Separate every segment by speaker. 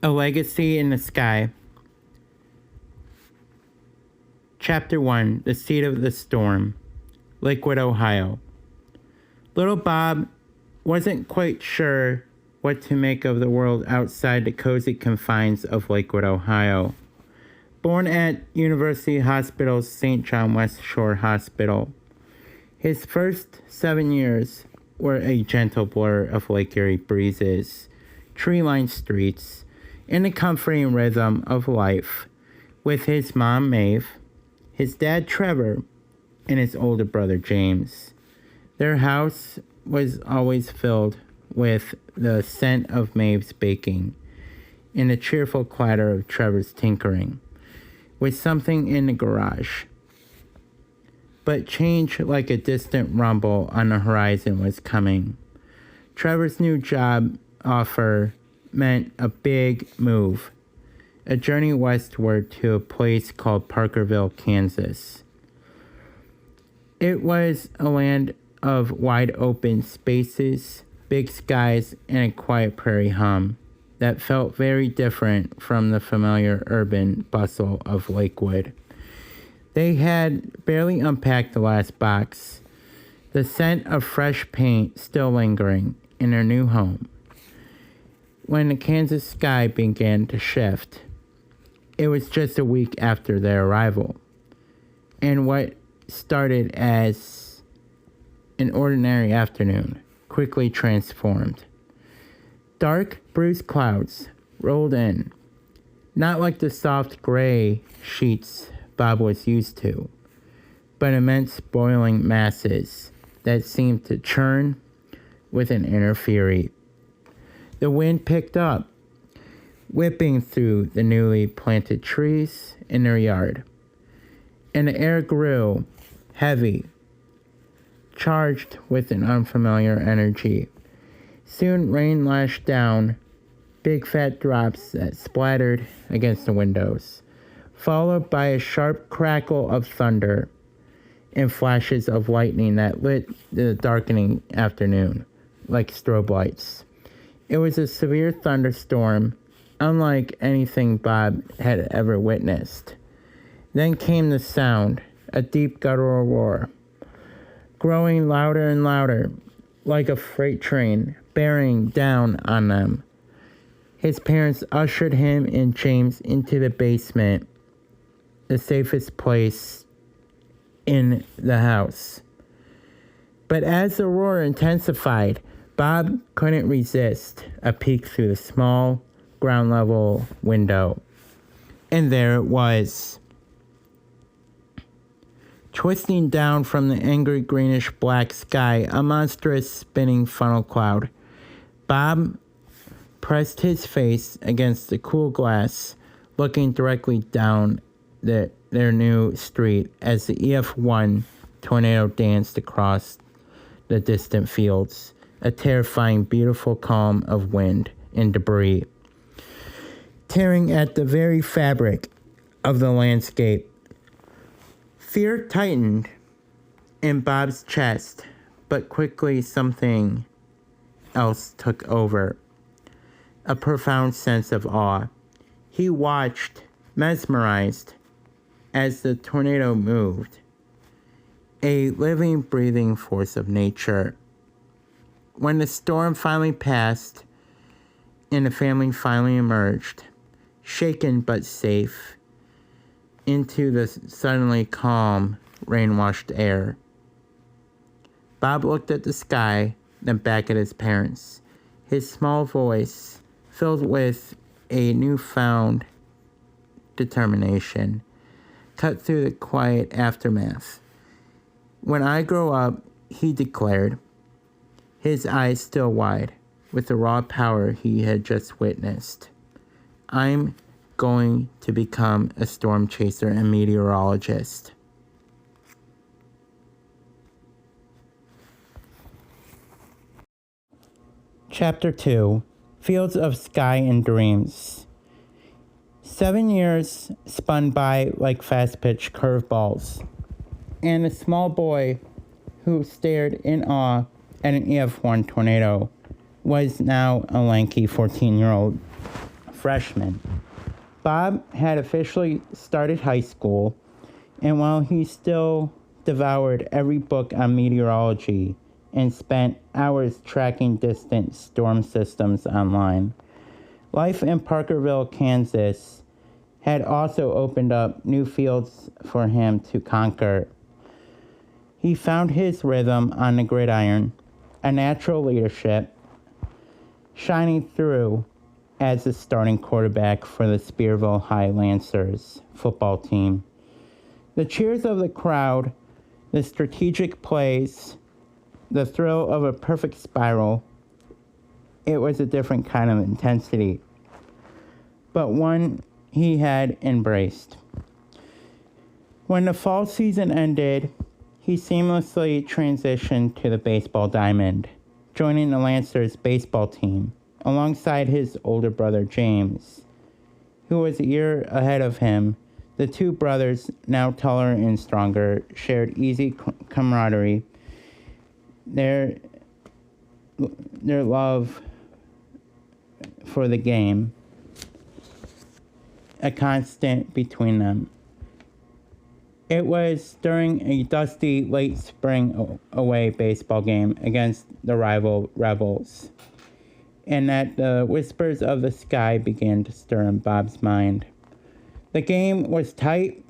Speaker 1: A Legacy in the Sky. Chapter 1, The Seed of the Storm. Lakewood, Ohio. Little Bob wasn't quite sure what to make of the world outside the cozy confines of Lakewood, Ohio. Born at University Hospital's St. John West Shore Hospital, his first 7 years were a gentle blur of Lake Erie breezes, tree-lined streets, and the comforting rhythm of life with his mom, Maeve, his dad, Trevor, and his older brother, James. Their house was always filled with the scent of Maeve's baking and the cheerful clatter of Trevor's tinkering with something in the garage. But change, like a distant rumble on the horizon, was coming. Trevor's new job offer meant a big move, a journey westward to a place called Parkerville, Kansas. It was a land of wide open spaces, big skies, and a quiet prairie hum that felt very different from the familiar urban bustle of Lakewood. They had barely unpacked the last box, the scent of fresh paint still lingering in their new home, when the Kansas sky began to shift. It was just a week after their arrival, and what started as an ordinary afternoon quickly transformed. Dark, bruised clouds rolled in, not like the soft gray sheets Bob was used to, but immense boiling masses that seemed to churn with an inner fury. The wind picked up, whipping through the newly planted trees in their yard, and the air grew heavy, charged with an unfamiliar energy. Soon rain lashed down, big fat drops that splattered against the windows, followed by a sharp crackle of thunder and flashes of lightning that lit the darkening afternoon like strobe lights. It was a severe thunderstorm, unlike anything Bob had ever witnessed. Then came the sound, a deep guttural roar, growing louder and louder, like a freight train bearing down on them. His parents ushered him and James into the basement, the safest place in the house. But as the roar intensified, Bob couldn't resist a peek through the small ground level window. And there it was, twisting down from the angry greenish black sky, a monstrous spinning funnel cloud. Bob pressed his face against the cool glass, looking directly down their new street as the EF1 tornado danced across the distant fields, a terrifying, beautiful calm of wind and debris, tearing at the very fabric of the landscape. Fear tightened in Bob's chest, but quickly something else took over, a profound sense of awe. He watched, mesmerized, as the tornado moved, a living, breathing force of nature. When the storm finally passed and the family finally emerged, shaken but safe, into the suddenly calm, rain-washed air, Bob looked at the sky, then back at his parents, his small voice filled with a newfound determination, cut through the quiet aftermath. "When I grow up," he declared, his eyes still wide with the raw power he had just witnessed, "I'm going to become a storm chaser and meteorologist." Chapter 2, Fields of Sky and Dreams. 7 years spun by like fast-pitch curveballs, and the small boy who stared in awe at an EF1 tornado was now a lanky 14-year-old freshman. Bob had officially started high school, and while he still devoured every book on meteorology and spent hours tracking distant storm systems online, life in Parkerville, Kansas had also opened up new fields for him to conquer. He found his rhythm on the gridiron, a natural leadership, shining through as the starting quarterback for the Spearville High Lancers football team. The cheers of the crowd, the strategic plays, the thrill of a perfect spiral, it was a different kind of intensity, but one he had embraced. When the fall season ended, he seamlessly transitioned to the baseball diamond, joining the Lancers baseball team alongside his older brother James, who was a year ahead of him. The two brothers, now taller and stronger, shared easy camaraderie. Their love for the game, a constant between them. It was during a dusty late spring away baseball game against the rival Rebels, and that the whispers of the sky began to stir in Bob's mind. The game was tight,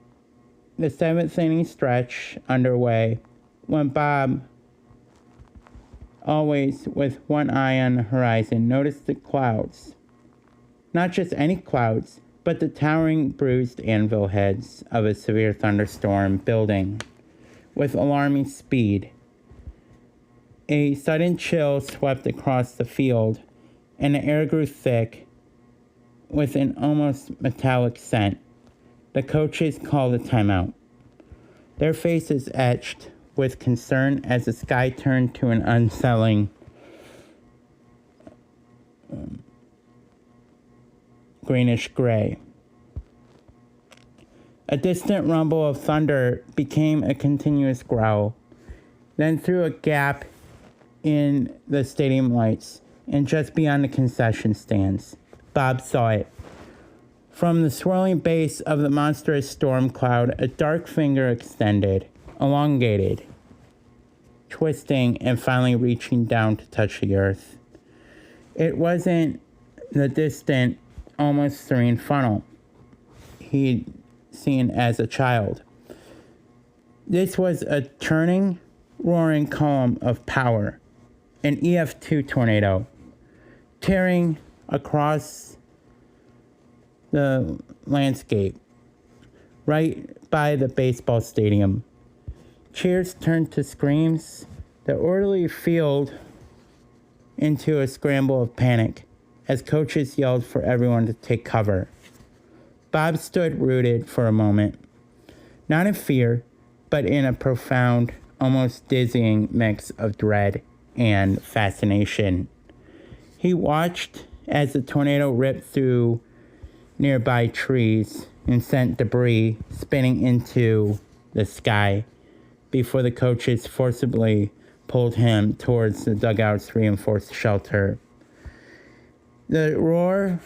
Speaker 1: the seventh inning stretch underway, when Bob, always with one eye on the horizon, noticed the clouds. Not just any clouds, but the towering bruised anvil heads of a severe thunderstorm building with alarming speed. A sudden chill swept across the field, and the air grew thick with an almost metallic scent. The coaches called a timeout, their faces etched with concern as the sky turned to an unsettling greenish gray. A distant rumble of thunder became a continuous growl. Then through a gap in the stadium lights and just beyond the concession stands, Bob saw it. From the swirling base of the monstrous storm cloud, a dark finger extended, elongated, twisting and finally reaching down to touch the earth. It wasn't the distant, almost serene funnel he'd seen as a child. This was a turning, roaring column of power, an EF2 tornado, tearing across the landscape right by the baseball stadium. Cheers turned to screams, the orderly field into a scramble of panic as coaches yelled for everyone to take cover. Bob stood rooted for a moment, not in fear, but in a profound, almost dizzying mix of dread and fascination. He watched as the tornado ripped through nearby trees and sent debris spinning into the sky before the coaches forcibly pulled him towards the dugout's reinforced shelter. The roar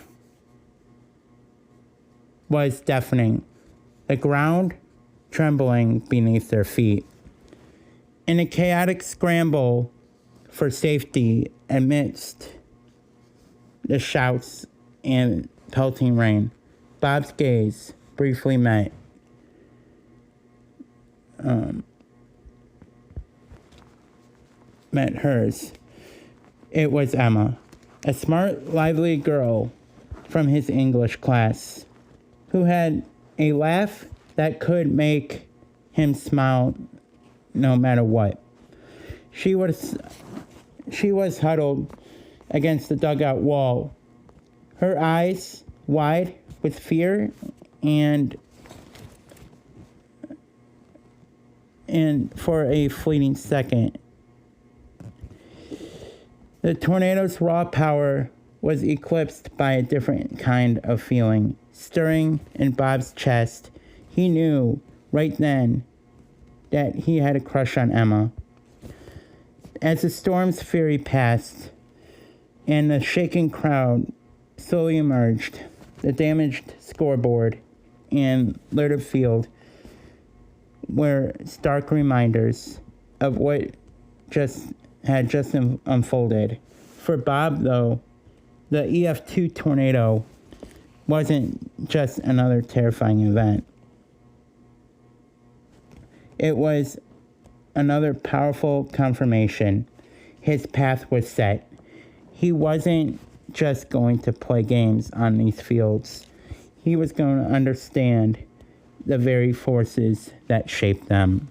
Speaker 1: was deafening, the ground trembling beneath their feet. In a chaotic scramble for safety amidst the shouts and pelting rain, Bob's gaze briefly met hers. It was Emma, a smart, lively girl from his English class, who had a laugh that could make him smile no matter what. She was huddled against the dugout wall, her eyes wide with fear and for a fleeting second, the tornado's raw power was eclipsed by a different kind of feeling stirring in Bob's chest. He knew right then that he had a crush on Emma. As the storm's fury passed and the shaking crowd slowly emerged, The damaged scoreboard and littered field were stark reminders of what had just unfolded. For Bob, though, the EF2 tornado wasn't just another terrifying event. It was another powerful confirmation. His path was set. He wasn't just going to play games on these fields. He was going to understand the very forces that shaped them.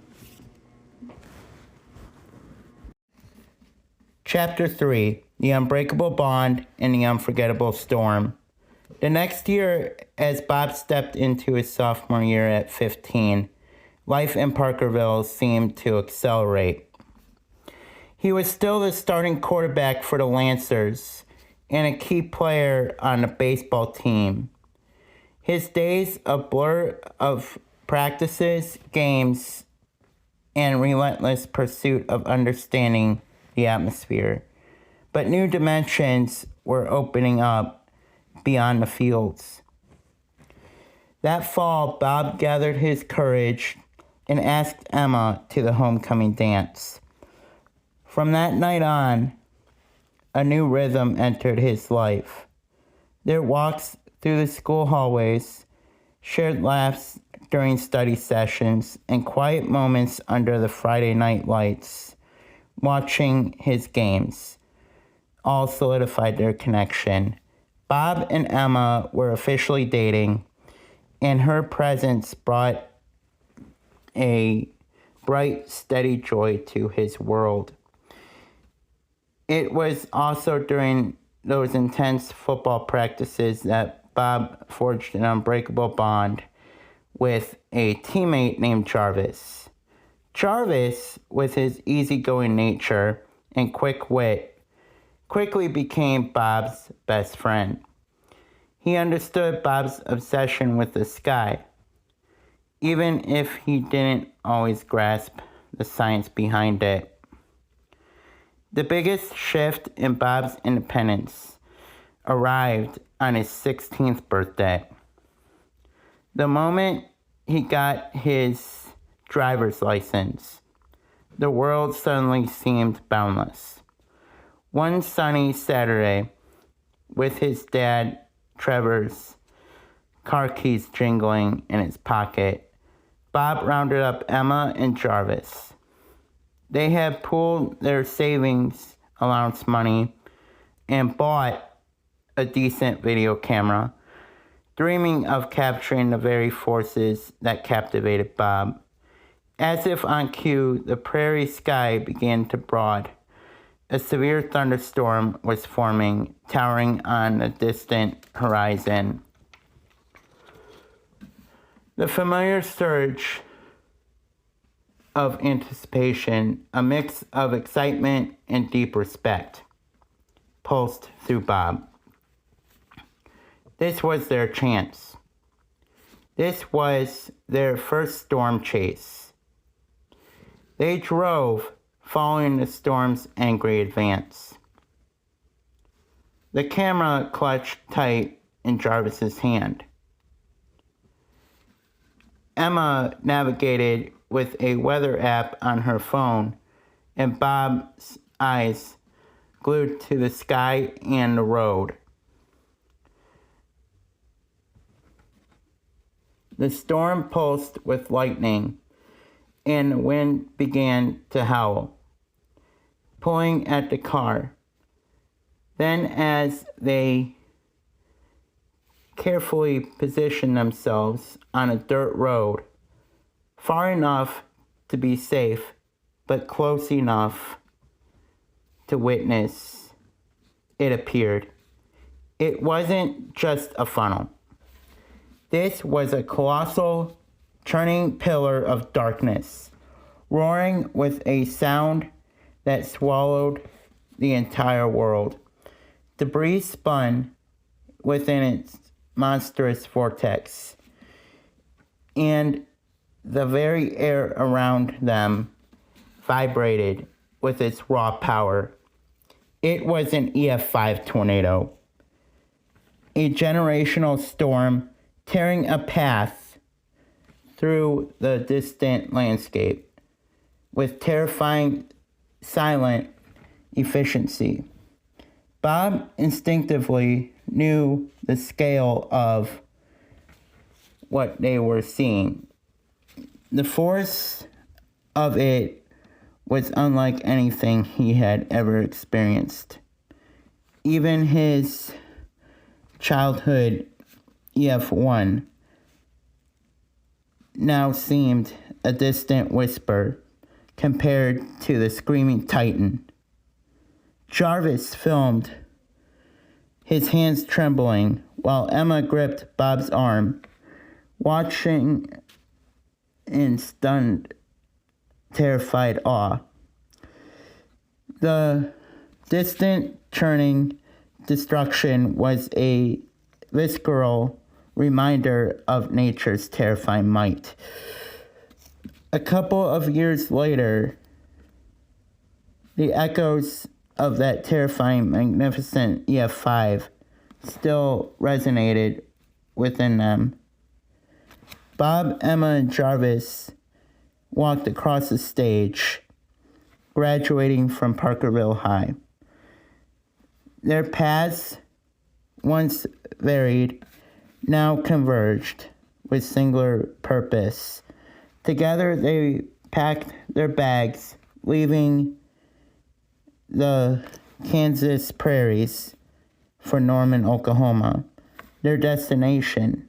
Speaker 1: Chapter 3, The Unbreakable Bond and the Unforgettable Storm. The next year, as Bob stepped into his sophomore year at 15, life in Parkerville seemed to accelerate. He was still the starting quarterback for the Lancers and a key player on the baseball team. His days a blur of practices, games, and relentless pursuit of understanding the atmosphere. But new dimensions were opening up beyond the fields. That fall, Bob gathered his courage and asked Emma to the homecoming dance. From that night on, a new rhythm entered his life. Their walks through the school hallways, shared laughs during study sessions, and quiet moments under the Friday night lights, watching his games, all solidified their connection. Bob and Emma were officially dating, and her presence brought a bright, steady joy to his world. It was also during those intense football practices that Bob forged an unbreakable bond with a teammate named Jarvis. Jarvis, with his easygoing nature and quick wit, quickly became Bob's best friend. He understood Bob's obsession with the sky, even if he didn't always grasp the science behind it. The biggest shift in Bob's independence arrived on his 16th birthday. The moment he got his driver's license, the world suddenly seemed boundless. One sunny Saturday, with his dad, Trevor's car keys jingling in his pocket, Bob rounded up Emma and Jarvis. They had pooled their savings allowance money and bought a decent video camera, dreaming of capturing the very forces that captivated Bob. As if on cue, the prairie sky began to broad. A severe thunderstorm was forming, towering on the distant horizon. The familiar surge of anticipation, a mix of excitement and deep respect, pulsed through Bob. This was their chance. This was their first storm chase. They drove, following the storm's angry advance. The camera clutched tight in Jarvis's hand. Emma navigated with a weather app on her phone, and Bob's eyes glued to the sky and the road. The storm pulsed with lightning, and the wind began to howl, pulling at the car. Then, as they carefully positioned themselves on a dirt road, far enough to be safe, but close enough to witness, it appeared. It wasn't just a funnel. This was a colossal, churning pillar of darkness, roaring with a sound that swallowed the entire world. Debris spun within its monstrous vortex, and the very air around them vibrated with its raw power. It was an EF5 tornado. a generational storm tearing a path through the distant landscape with terrifying, silent efficiency. Bob instinctively knew the scale of what they were seeing. The force of it was unlike anything he had ever experienced. Even his childhood EF1 now seemed a distant whisper compared to the screaming titan. Jarvis filmed, his hands trembling, while Emma gripped Bob's arm, watching in stunned, terrified awe. The distant, churning destruction was a visceral reminder of nature's terrifying might. A couple of years later, the echoes of that terrifying, magnificent EF5 still resonated within them. Bob, Emma, and Jarvis walked across the stage, graduating from Parkerville High. Their paths, once varied, now converged with singular purpose. Together they packed their bags, leaving the Kansas prairies for Norman, Oklahoma, their destination,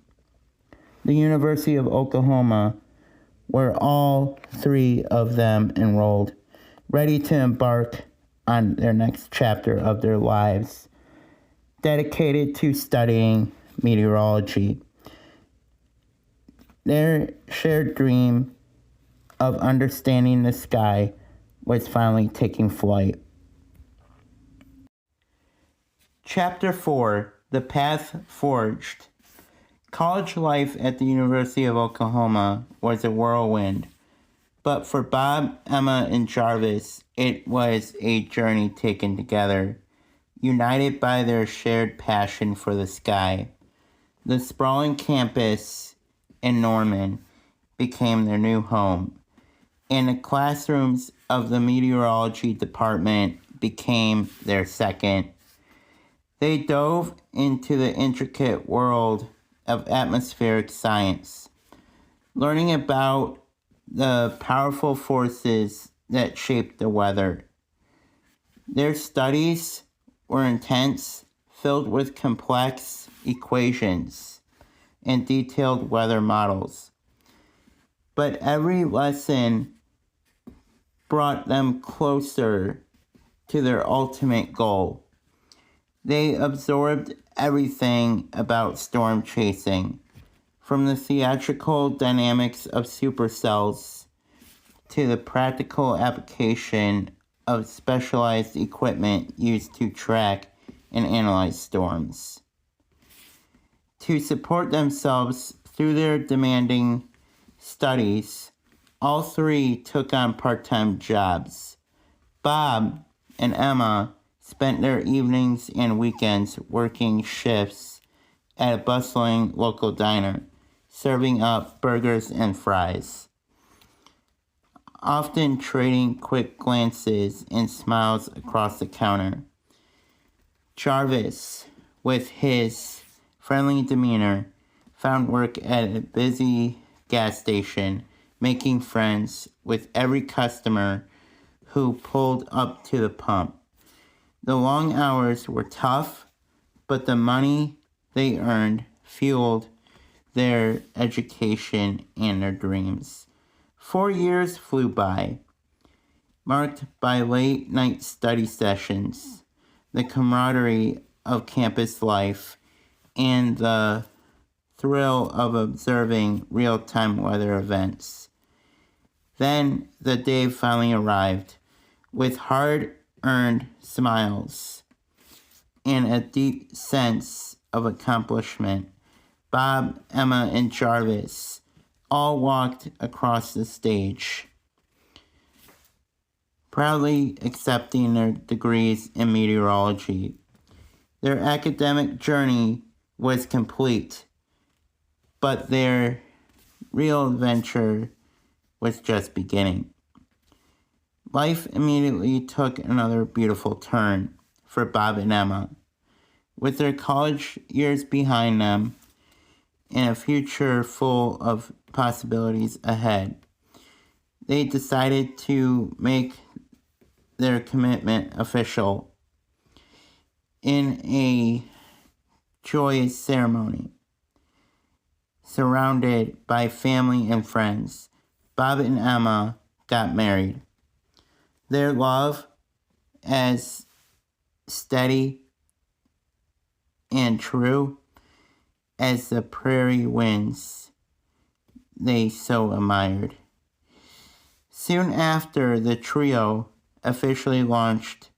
Speaker 1: the University of Oklahoma, where all three of them enrolled, ready to embark on their next chapter of their lives, dedicated to studying meteorology. Their shared dream of understanding the sky was finally taking flight. Chapter 4, The Path Forged. College life at the University of Oklahoma was a whirlwind, but for Bob, Emma, and Jarvis, it was a journey taken together, united by their shared passion for the sky. The sprawling campus in Norman became their new home, and the classrooms of the meteorology department became their second. They dove into the intricate world of atmospheric science, learning about the powerful forces that shape the weather. Their studies were intense, filled with complex equations and detailed weather models. But every lesson brought them closer to their ultimate goal. They absorbed everything about storm chasing, from the theatrical dynamics of supercells to the practical application of specialized equipment used to track and analyze storms. To support themselves through their demanding studies, all three took on part-time jobs. Bob and Emma spent their evenings and weekends working shifts at a bustling local diner, serving up burgers and fries, often trading quick glances and smiles across the counter. Jarvis, with his friendly demeanor, found work at a busy gas station, making friends with every customer who pulled up to the pump. The long hours were tough, but the money they earned fueled their education and their dreams. 4 years flew by, marked by late-night study sessions, the camaraderie of campus life, and the thrill of observing real-time weather events. Then the day finally arrived, with hard-earned smiles and a deep sense of accomplishment. Bob, Emma, and Jarvis all walked across the stage, proudly accepting their degrees in meteorology. Their academic journey was complete, but their real adventure was just beginning. Life immediately took another beautiful turn for Bob and Emma. With their college years behind them and a future full of possibilities ahead, they decided to make their commitment official in a joyous ceremony. Surrounded by family and friends, Bob and Emma got married. Their love, as steady and true as the prairie winds they so admired. Soon after, the trio officially launched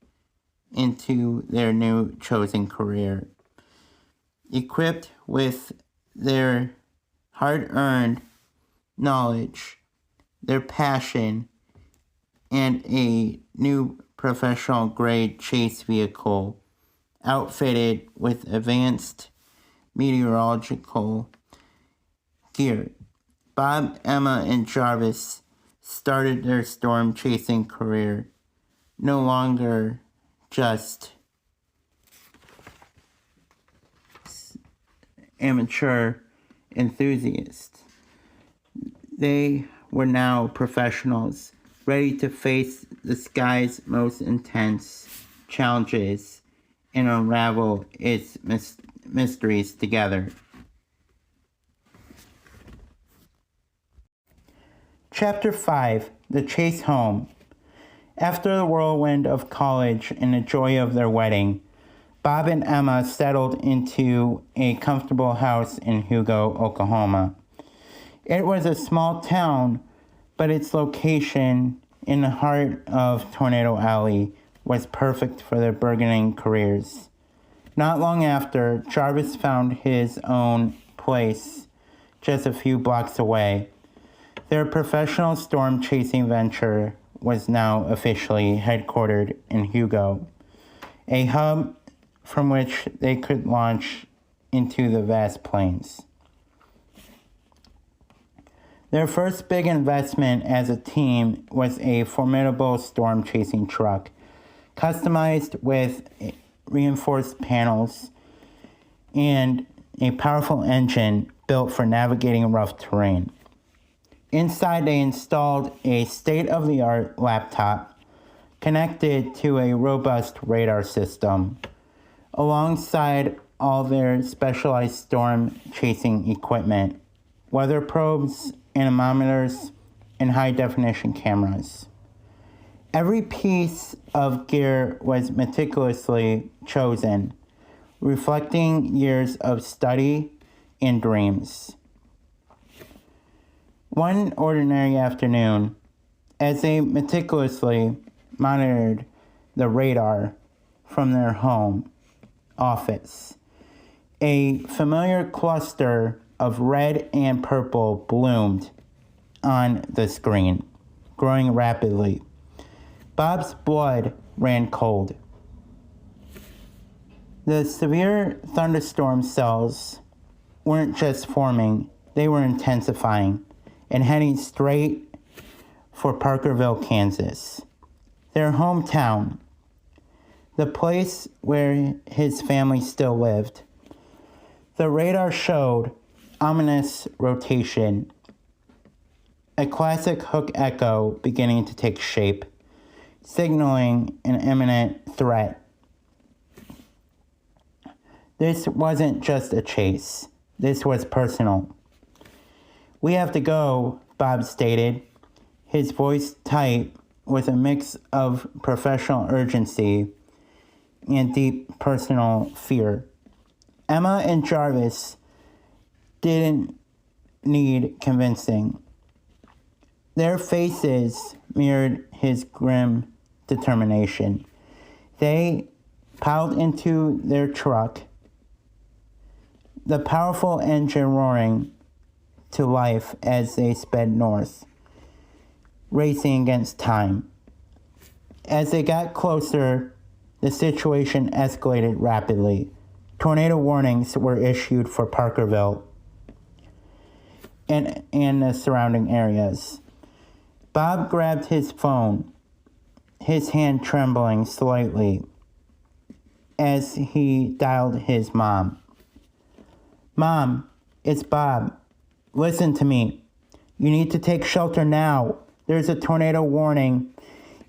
Speaker 1: into their new chosen career. Equipped with their hard-earned knowledge, their passion, and a new professional-grade chase vehicle outfitted with advanced meteorological gear, Bob, Emma, and Jarvis started their storm-chasing career, no longer just amateur enthusiasts. They were now professionals, ready to face the sky's most intense challenges and unravel its mysteries together. Chapter 5, The Chase Home. After the whirlwind of college and the joy of their wedding, Bob and Emma settled into a comfortable house in Hugo, Oklahoma. It was a small town, but its location in the heart of Tornado Alley was perfect for their burgeoning careers. Not long after, Jarvis found his own place just a few blocks away. Their professional storm-chasing venture was now officially headquartered in Hugo, a hub from which they could launch into the vast plains. Their first big investment as a team was a formidable storm-chasing truck, customized with reinforced panels and a powerful engine built for navigating rough terrain. Inside, they installed a state-of-the-art laptop connected to a robust radar system, alongside all their specialized storm-chasing equipment, weather probes, anemometers, and high-definition cameras. Every piece of gear was meticulously chosen, reflecting years of study and dreams. One ordinary afternoon, as they meticulously monitored the radar from their home office, a familiar cluster of red and purple bloomed on the screen, growing rapidly. Bob's blood ran cold. The severe thunderstorm cells weren't just forming, they were intensifying and heading straight for Parkerville, Kansas, their hometown, the place where his family still lived. The radar showed ominous rotation, a classic hook echo beginning to take shape, signaling an imminent threat. This wasn't just a chase. This was personal. "We have to go," Bob stated, his voice tight with a mix of professional urgency and deep personal fear. Emma and Jarvis didn't need convincing. Their faces mirrored his grim determination. They piled into their truck, the powerful engine roaring to life as they sped north, racing against time. As they got closer, the situation escalated rapidly. tornado warnings were issued for Parkerville and the surrounding areas. Bob grabbed his phone, his hand trembling slightly as he dialed his mom. "Mom, it's Bob. Listen to me. You need to take shelter now. There's a tornado warning,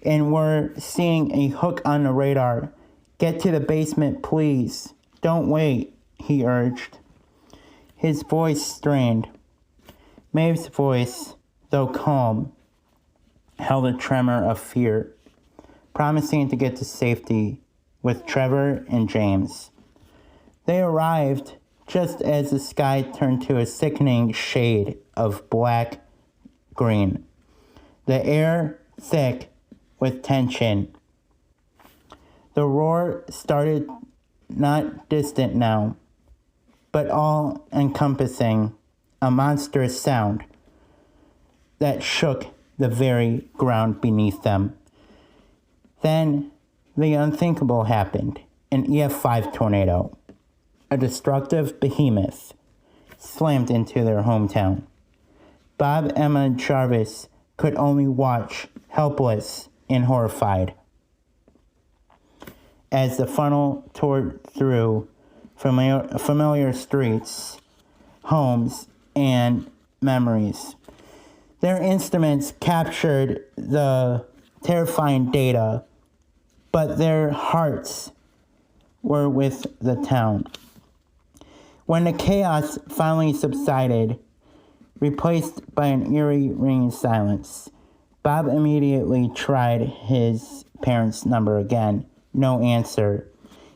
Speaker 1: and we're seeing a hook on the radar. Get to the basement, please. Don't wait," he urged. His voice strained. Maeve's voice, though calm, held a tremor of fear, promising to get to safety with Trevor and James. They arrived just as the sky turned to a sickening shade of black-green, the air thick with tension. The roar started, not distant now, but all-encompassing, a monstrous sound that shook the very ground beneath them. Then the unthinkable happened. An EF5 tornado, a destructive behemoth, slammed into their hometown. Bob, Emma, and Jarvis could only watch, helpless and horrified, as the funnel tore through familiar streets, homes, and memories. Their instruments captured the terrifying data, but their hearts were with the town. When the chaos finally subsided, replaced by an eerie ringing silence, Bob immediately tried his parents' number again. No answer.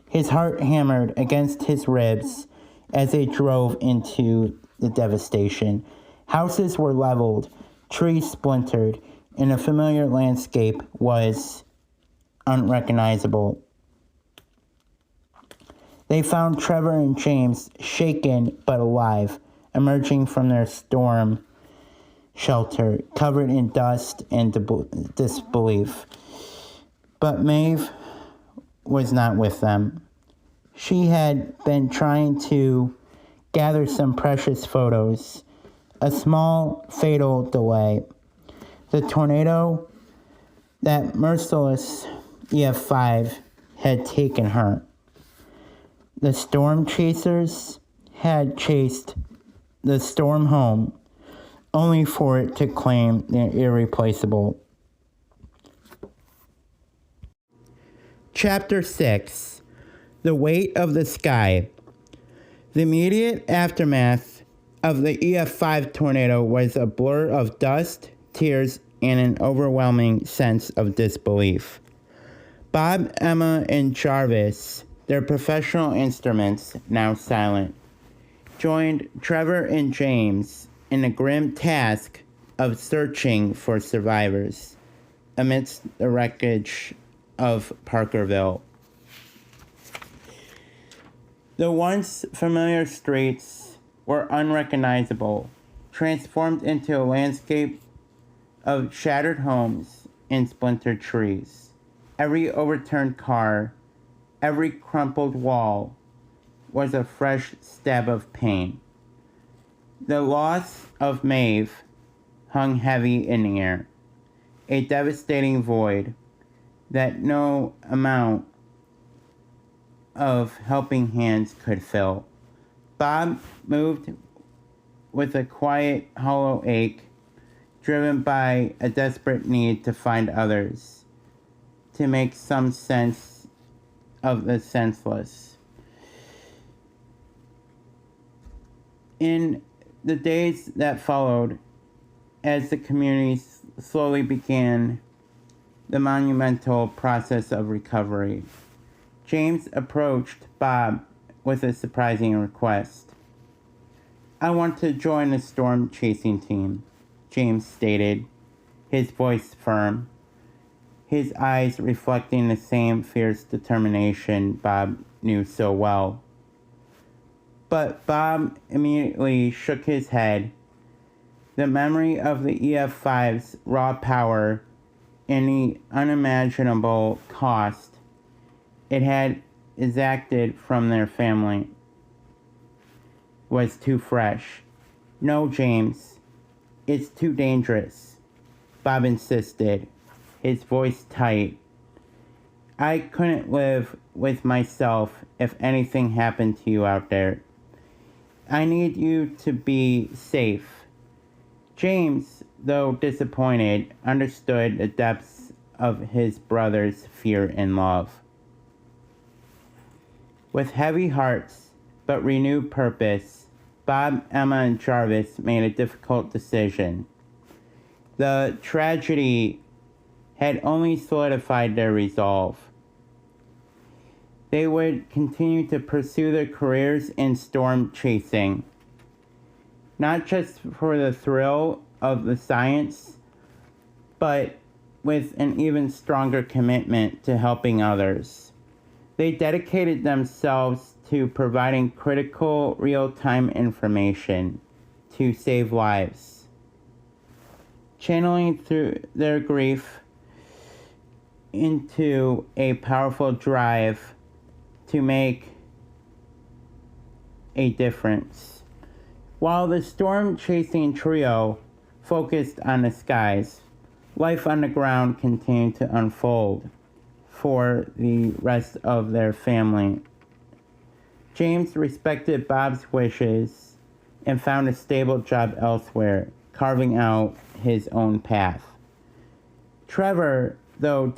Speaker 1: His heart hammered against his ribs as they drove into the devastation. Houses were leveled, trees splintered, and the familiar landscape was unrecognizable. They found Trevor and James shaken but alive, emerging from their storm shelter, covered in dust and disbelief. But Maeve was not with them. She had been trying to gather some precious photos. A small, fatal delay. The tornado, that merciless EF5, had taken her. The storm chasers had chased the storm home, only for it to claim the irreplaceable. Chapter 6. The Weight of the Sky. The immediate aftermath of the EF5 tornado was a blur of dust, tears, and an overwhelming sense of disbelief. Bob, Emma, and Jarvis, their professional instruments now silent, joined Trevor and James in the grim task of searching for survivors amidst the wreckage of Parkerville. The once familiar streets were unrecognizable, transformed into a landscape of shattered homes and splintered trees. Every overturned car, every crumpled wall was a fresh stab of pain. The loss of Maeve hung heavy in the air, a devastating void that no amount of helping hands could fill. Bob moved with a quiet, hollow ache, driven by a desperate need to find others, to make some sense of the senseless. In the days that followed, as the community slowly began the monumental process of recovery, James approached Bob with a surprising request. "I want to join the storm chasing team," James stated, his voice firm, his eyes reflecting the same fierce determination Bob knew so well. But Bob immediately shook his head. The memory of the EF5's raw power and the unimaginable cost it had exacted from their family was too fresh. "No, James, it's too dangerous," Bob insisted, his voice tight. "I couldn't live with myself if anything happened to you out there. I need you to be safe." James, though disappointed, understood the depths of his brother's fear and love. With heavy hearts but renewed purpose, Bob, Emma, and Jarvis made a difficult decision. The tragedy had only solidified their resolve. They would continue to pursue their careers in storm chasing, not just for the thrill of the science, but with an even stronger commitment to helping others. They dedicated themselves to providing critical real-time information to save lives, channeling through their grief into a powerful drive to make a difference. While the storm-chasing trio focused on the skies, life on the ground continued to unfold for the rest of their family. James respected Bob's wishes and found a stable job elsewhere, carving out his own path. Trevor, though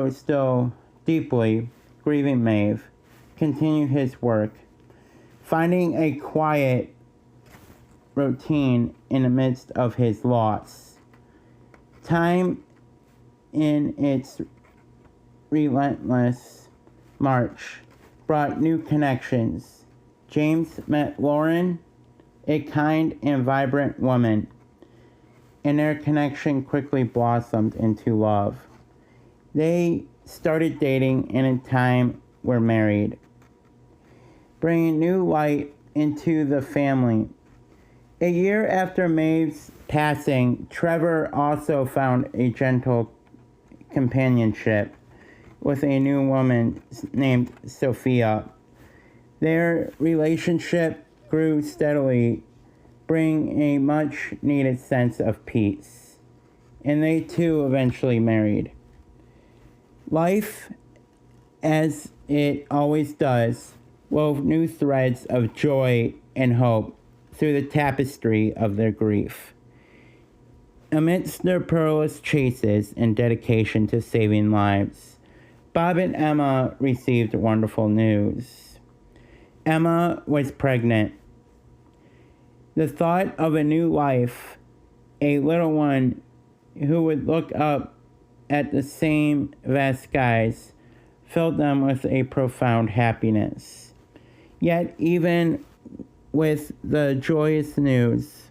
Speaker 1: still deeply grieving Maeve, continued his work, finding a quiet routine in the midst of his loss. Time, in its relentless march, brought new connections. James met Lauren, a kind and vibrant woman, and their connection quickly blossomed into love. They started dating and in time were married, bringing new light into the family. A year after Maeve's passing, Trevor also found a gentle companionship with a new woman named Sophia. Their relationship grew steadily, bringing a much-needed sense of peace, and they too eventually married. Life, as it always does, wove new threads of joy and hope through the tapestry of their grief. Amidst their perilous chases and dedication to saving lives, Bob and Emma received wonderful news. Emma was pregnant. The thought of a new life, a little one who would look up at the same vast skies, filled them with a profound happiness. Yet, even with the joyous news,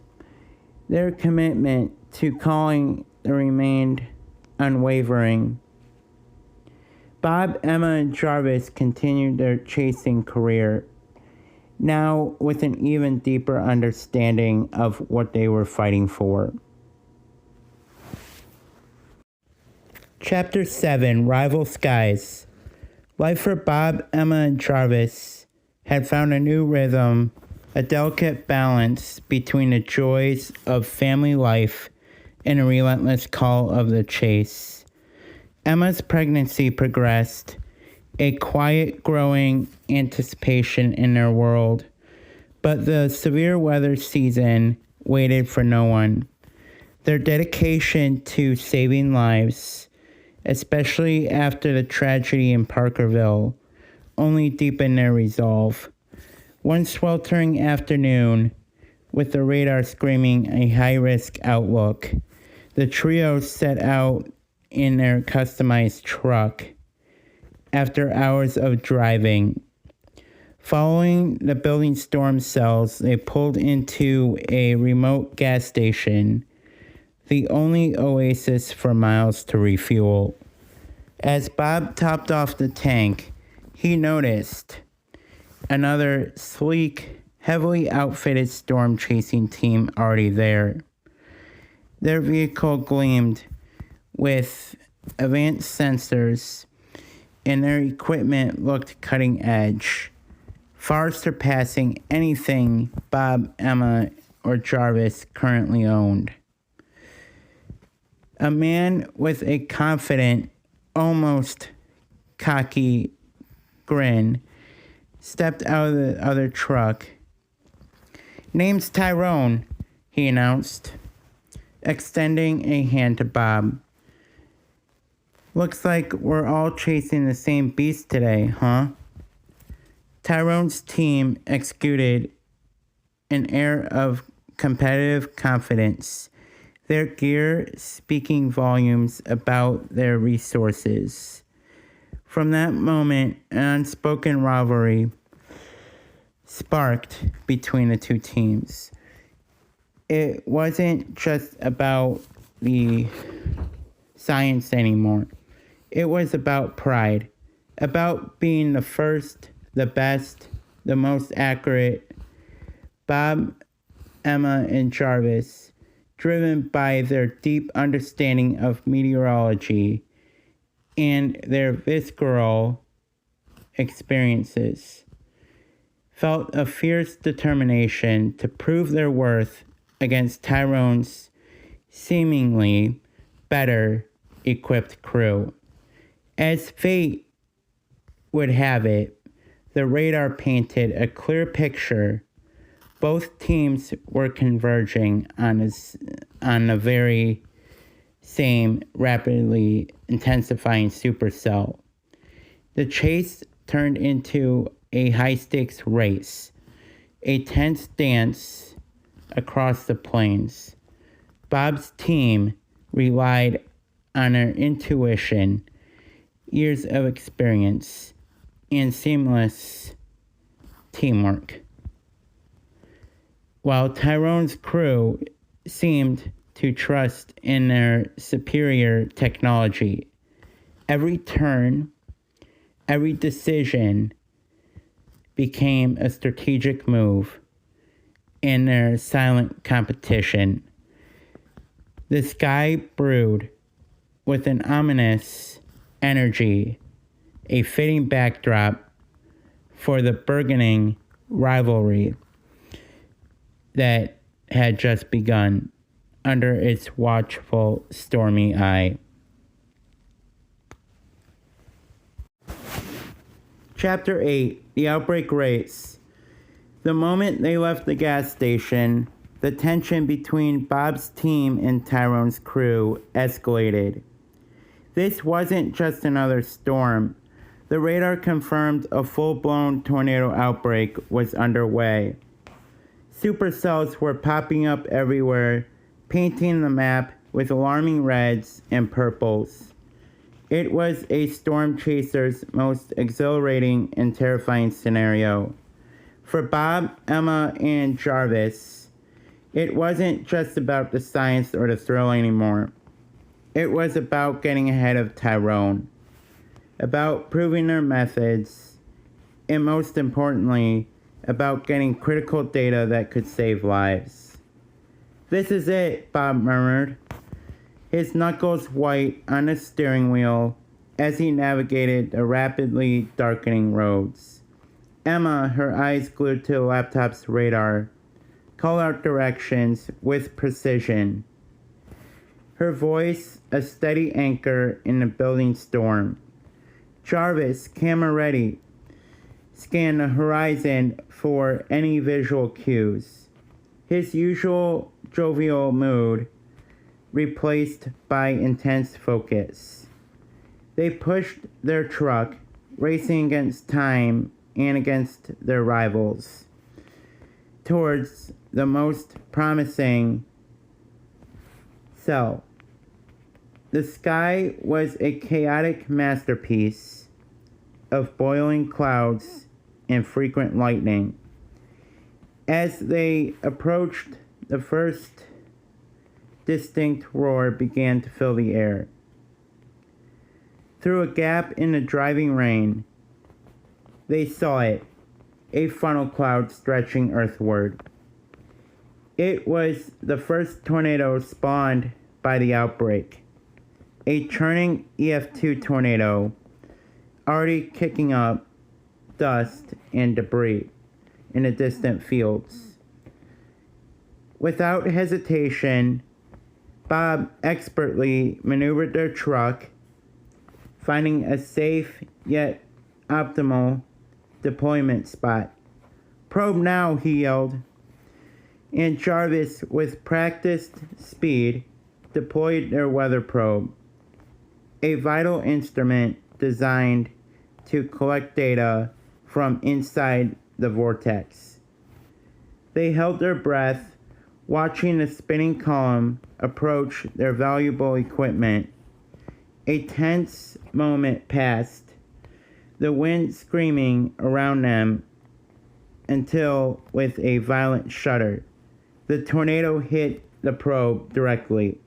Speaker 1: their commitment to calling remained unwavering. Bob, Emma, and Jarvis continued their chasing career, now with an even deeper understanding of what they were fighting for. Chapter 7, Rival Skies. Life for Bob, Emma, and Jarvis had found a new rhythm, a delicate balance between the joys of family life and a relentless call of the chase. Emma's pregnancy progressed, a quiet growing anticipation in their world, but the severe weather season waited for no one. Their dedication to saving lives, especially after the tragedy in Parkerville, only deepened their resolve. One sweltering afternoon, with the radar screaming a high-risk outlook, the trio set out in their customized truck. After hours of driving, following the building storm cells, they pulled into a remote gas station, the only oasis for miles to refuel. As Bob topped off the tank, he noticed another sleek, heavily outfitted storm-chasing team already there. Their vehicle gleamed with advanced sensors and their equipment looked cutting edge, far surpassing anything Bob, Emma, or Jarvis currently owned. A man with a confident, almost cocky grin stepped out of the other truck. "Name's Tyrone," he announced, extending a hand to Bob. "Looks like we're all chasing the same beast today, huh?" Tyrone's team executed an air of competitive confidence, their gear speaking volumes about their resources. From that moment, an unspoken rivalry sparked between the two teams. It wasn't just about the science anymore. It was about pride, about being the first, the best, the most accurate. Bob, Emma, and Jarvis, driven by their deep understanding of meteorology and their visceral experiences, felt a fierce determination to prove their worth against Tyrone's seemingly better equipped crew. As fate would have it, the radar painted a clear picture. Both teams were converging on the very same rapidly intensifying supercell. The chase turned into a high-stakes race, a tense dance across the plains. Bob's team relied on their intuition, years of experience, and seamless teamwork, while Tyrone's crew seemed to trust in their superior technology. Every turn, every decision became a strategic move in their silent competition. The sky brewed with an ominous energy, a fitting backdrop for the burgeoning rivalry that had just begun under its watchful, stormy eye. Chapter 8, The Outbreak Race. The moment they left the gas station, the tension between Bob's team and Tyrone's crew escalated. This wasn't just another storm. The radar confirmed a full-blown tornado outbreak was underway. Supercells were popping up everywhere, painting the map with alarming reds and purples. It was a storm chaser's most exhilarating and terrifying scenario. For Bob, Emma, and Jarvis, it wasn't just about the science or the thrill anymore. It was about getting ahead of Tyrone, about proving their methods, and most importantly, about getting critical data that could save lives. "This is it," Bob murmured, his knuckles white on the steering wheel as he navigated the rapidly darkening roads. Emma, her eyes glued to the laptop's radar, called out directions with precision, her voice a steady anchor in the building storm. Jarvis, camera ready, scanned the horizon for any visual cues, his usual jovial mood replaced by intense focus. They pushed their truck, racing against time and against their rivals, towards the most promising cell. The sky was a chaotic masterpiece of boiling clouds and frequent lightning. As they approached, the first distinct roar began to fill the air. Through a gap in the driving rain, they saw it, a funnel cloud stretching earthward. It was the first tornado spawned by the outbreak, a churning EF2 tornado, already kicking up dust and debris in the distant fields. Without hesitation, Bob expertly maneuvered their truck, finding a safe yet optimal deployment spot. "Probe now," he yelled, and Jarvis, with practiced speed, deployed their weather probe, a vital instrument designed to collect data from inside the vortex. They held their breath, watching the spinning column approach their valuable equipment. A tense moment passed, the wind screaming around them until, with a violent shudder, the tornado hit the probe directly.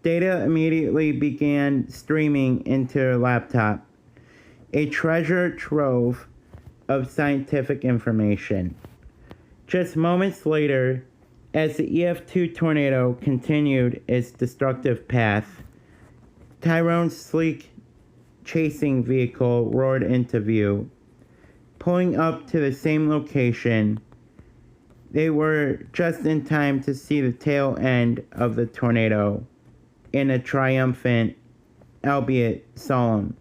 Speaker 1: Data immediately began streaming into their laptop, a treasure trove of scientific information. Just moments later, as the EF2 tornado continued its destructive path, Tyrone's sleek chasing vehicle roared into view. Pulling up to the same location, they were just in time to see the tail end of the tornado in a triumphant, albeit solemn,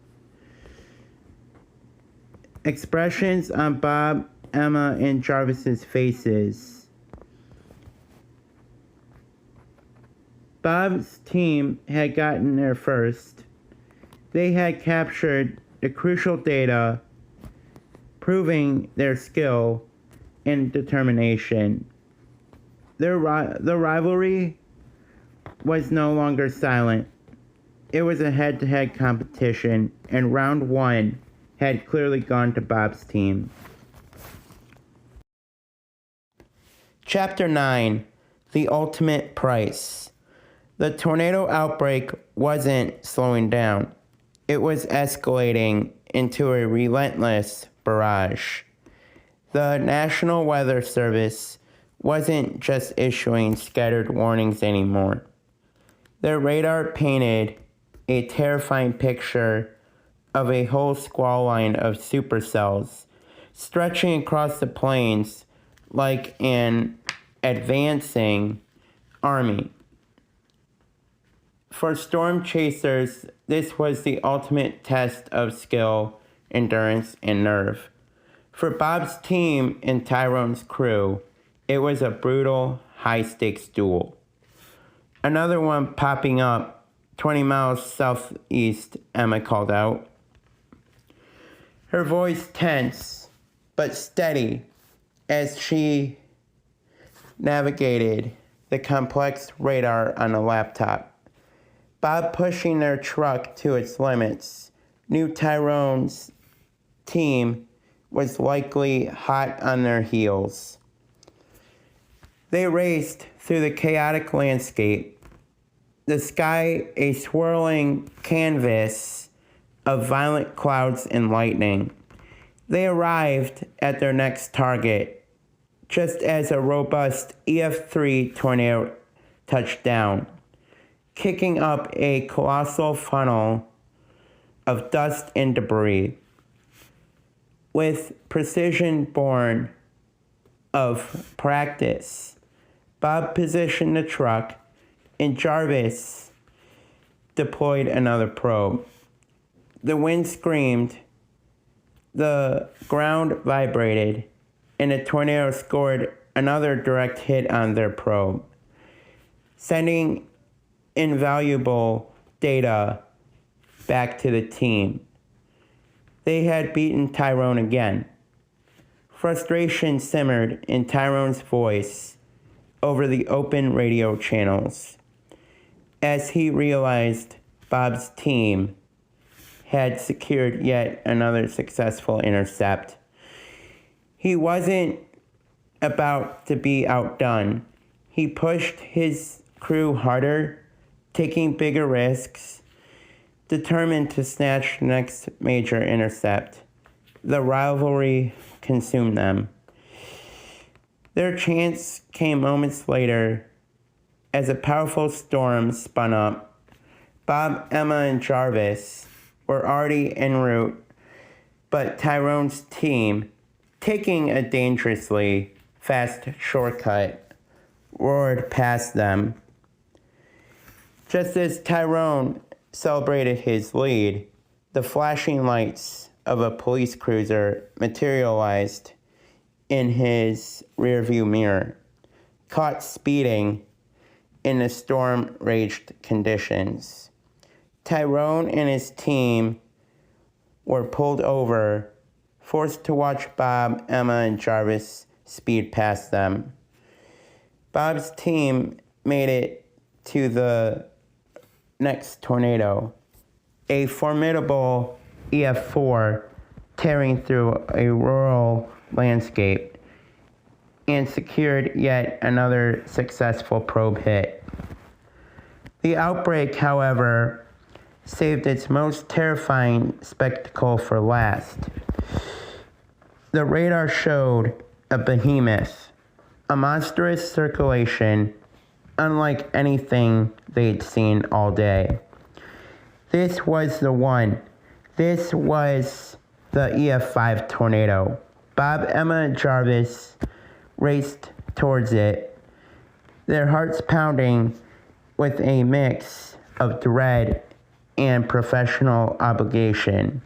Speaker 1: expressions on Bob, Emma, and Jarvis's faces. Bob's team had gotten there first. They had captured the crucial data, proving their skill and determination. The rivalry was no longer silent. It was a head-to-head competition, and round one had clearly gone to Bob's team. Chapter 9: The Ultimate Price. The tornado outbreak wasn't slowing down. It was escalating into a relentless barrage. The National Weather Service wasn't just issuing scattered warnings anymore. Their radar painted a terrifying picture of a whole squall line of supercells stretching across the plains like an advancing army. For storm chasers, this was the ultimate test of skill, endurance, and nerve. For Bob's team and Tyrone's crew, it was a brutal, high-stakes duel. "Another one popping up 20 miles southeast," Emma called out, her voice tense but steady as she navigated the complex radar on the laptop. Bob pushing their truck to its limits, knew Tyrone's team was likely hot on their heels. They raced through the chaotic landscape, the sky a swirling canvas of violent clouds and lightning. They arrived at their next target just as a robust EF3 tornado touched down, kicking up a colossal funnel of dust and debris. With precision born of practice, Bob positioned the truck, and Jarvis deployed another probe. The wind screamed, the ground vibrated, and the tornado scored another direct hit on their probe, sending invaluable data back to the team. They had beaten Tyrone again. Frustration simmered in Tyrone's voice over the open radio channels as he realized Bob's team had secured yet another successful intercept. He wasn't about to be outdone. He pushed his crew harder, taking bigger risks, determined to snatch the next major intercept. The rivalry consumed them. Their chance came moments later as a powerful storm spun up. Bob, Emma, and Jarvis were already en route but Tyrone's team, taking a dangerously fast shortcut, roared past them. Just as Tyrone celebrated his lead, the flashing lights of a police cruiser materialized in his rearview mirror. Caught speeding in the storm-raged conditions, Tyrone and his team were pulled over, forced to watch Bob, Emma, and Jarvis speed past them. Bob's team made it to the next tornado, a formidable EF4 tearing through a rural landscape, and secured yet another successful probe hit. The outbreak, however, saved its most terrifying spectacle for last. The radar showed a behemoth, a monstrous circulation unlike anything they'd seen all day. This was the one. This was the EF5 tornado. Bob, Emma, and Jarvis raced towards it, their hearts pounding with a mix of dread and professional obligation.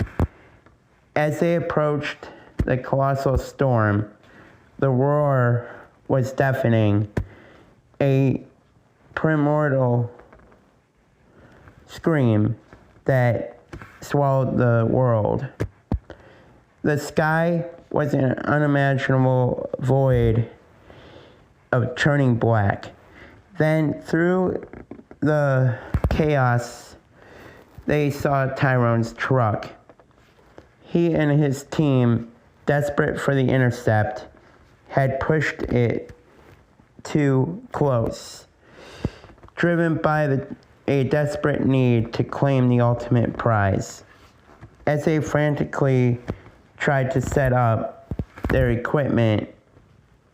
Speaker 1: As they approached the colossal storm, the roar was deafening, a primordial scream that swallowed the world. The sky was an unimaginable void of churning black. Then through the chaos, they saw Tyrone's truck. He and his team, desperate for the intercept, had pushed it too close, driven by a desperate need to claim the ultimate prize. As they frantically tried to set up their equipment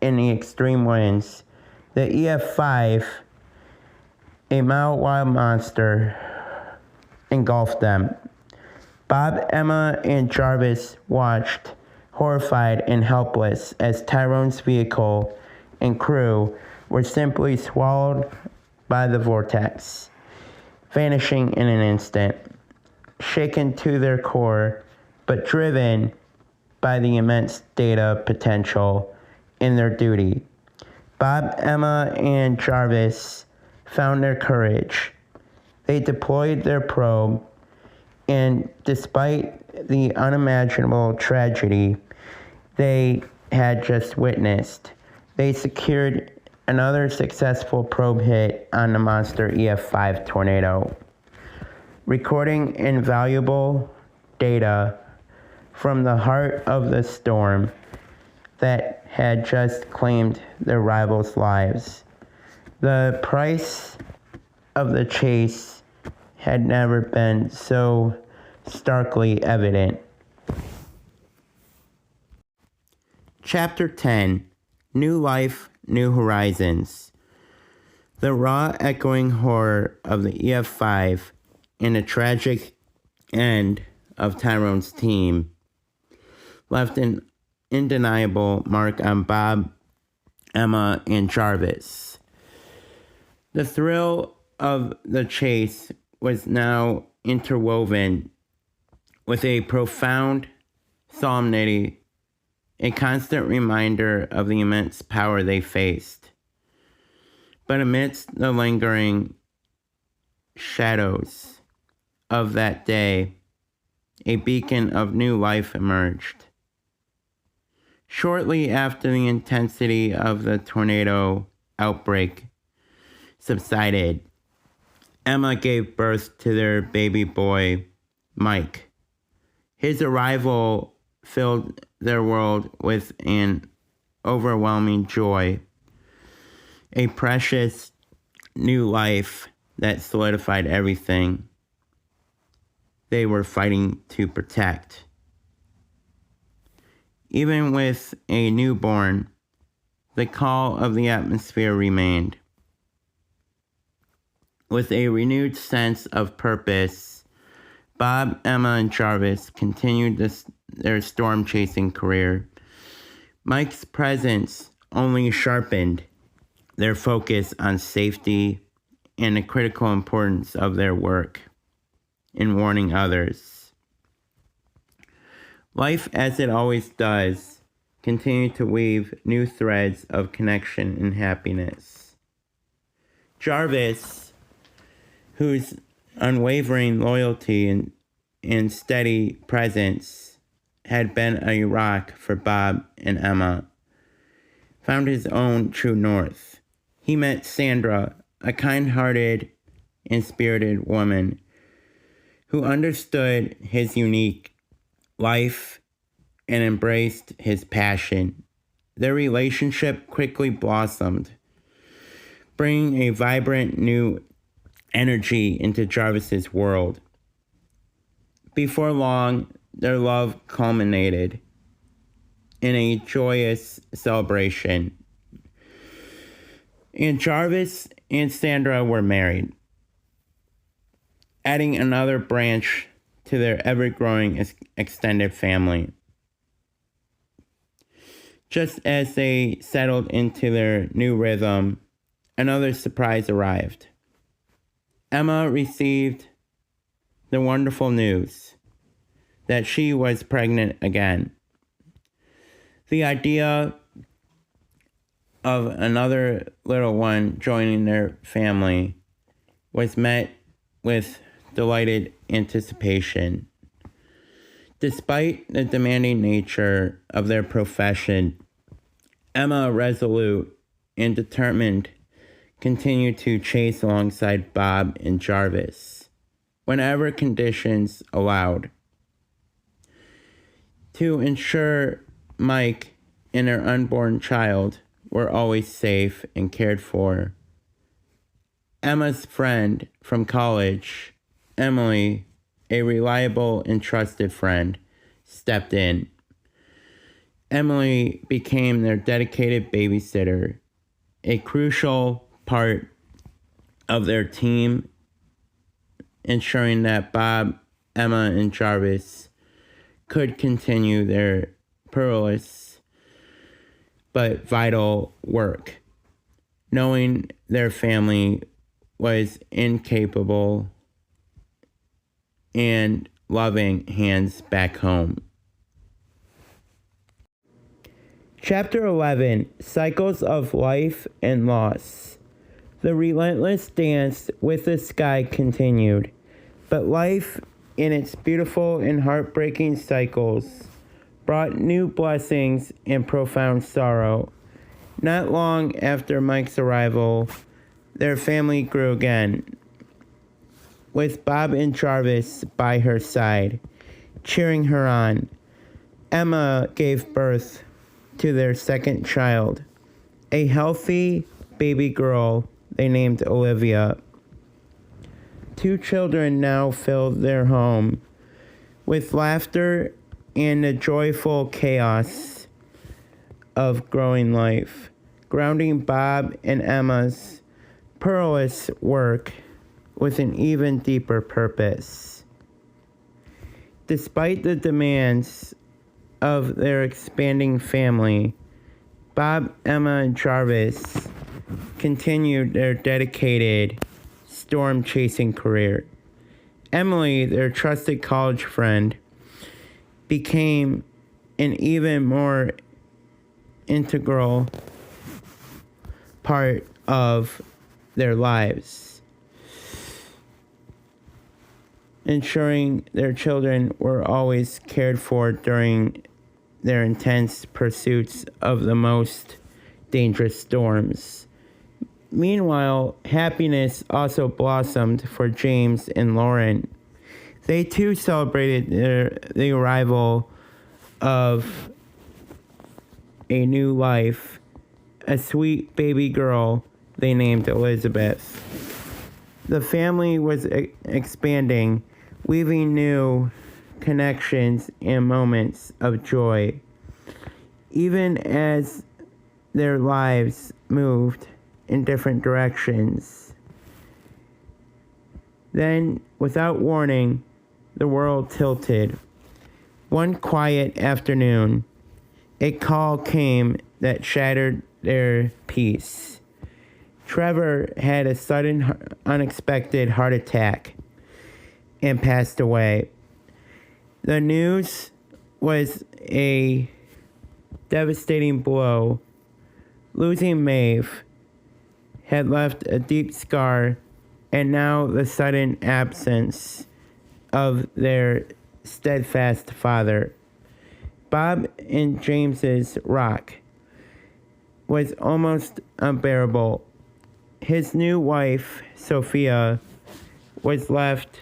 Speaker 1: in the extreme winds, the EF5, a mile-wide monster, engulfed them. Bob, Emma, and Jarvis watched, horrified and helpless, as Tyrone's vehicle and crew were simply swallowed by the vortex, vanishing in an instant, shaken to their core, but driven by the immense data potential in their duty. Bob, Emma, and Jarvis found their courage. They deployed their probe, and despite the unimaginable tragedy they had just witnessed, they secured another successful probe hit on the monster EF5 tornado, recording invaluable data from the heart of the storm that had just claimed their rivals' lives. The price of the chase had never been so starkly evident. Chapter 10: New Life, New Horizons. The raw, echoing horror of the EF5 and the tragic end of Tyrone's team left an undeniable mark on Bob, Emma, and Jarvis. The thrill of the chase was now interwoven with a profound solemnity, a constant reminder of the immense power they faced. But amidst the lingering shadows of that day, a beacon of new life emerged. Shortly after the intensity of the tornado outbreak subsided, Emma gave birth to their baby boy, Mike. His arrival filled their world with an overwhelming joy, a precious new life that solidified everything they were fighting to protect. Even with a newborn, the call of the atmosphere remained. With a renewed sense of purpose, Bob, Emma, and Jarvis continued their storm-chasing career. Mike's presence only sharpened their focus on safety and the critical importance of their work in warning others. Life, as it always does, continued to weave new threads of connection and happiness. Jarvis, whose unwavering loyalty and steady presence had been a rock for Bob and Emma, found his own true north. He met Sandra, a kind-hearted and spirited woman who understood his unique life and embraced his passion. Their relationship quickly blossomed, bringing a vibrant new energy into Jarvis's world. Before long, their love culminated in a joyous celebration, and Jarvis and Sandra were married, adding another branch to their ever-growing extended family. Just as they settled into their new rhythm, another surprise arrived. Emma received the wonderful news that she was pregnant again. The idea of another little one joining their family was met with delighted anticipation. Despite the demanding nature of their profession, Emma, resolute and determined, continued to chase alongside Bob and Jarvis whenever conditions allowed. To ensure Mike and her unborn child were always safe and cared for, Emma's friend from college, Emily, a reliable and trusted friend, stepped in. Emily became their dedicated babysitter, a crucial part of their team, ensuring that Bob, Emma, and Jarvis could continue their perilous but vital work, knowing their family was incapable and loving hands back home. Chapter 11, Cycles of Life and Loss. The relentless dance with the sky continued, but life, in its beautiful and heartbreaking cycles, brought new blessings and profound sorrow. Not long after Mike's arrival, their family grew again, with Bob and Jarvis by her side, cheering her on. Emma gave birth to their second child, a healthy baby girl they named Olivia. 2 children now filled their home with laughter and the joyful chaos of growing life, grounding Bob and Emma's perilous work with an even deeper purpose. Despite the demands of their expanding family, Bob, Emma, and Jarvis continued their dedicated storm-chasing career. Emily, their trusted college friend, became an even more integral part of their lives, ensuring their children were always cared for during their intense pursuits of the most dangerous storms. Meanwhile, happiness also blossomed for James and Lauren. They too celebrated the arrival of a new life, a sweet baby girl they named Elizabeth. The family was expanding, weaving new connections and moments of joy, even as their lives moved in different directions. Then, without warning, the world tilted. One quiet afternoon, a call came that shattered their peace. Trevor had a sudden, unexpected heart attack and passed away. The news was a devastating blow. Losing Maeve had left a deep scar, and now the sudden absence of their steadfast father. Bob and James's rock was almost unbearable. His new wife, Sophia, was left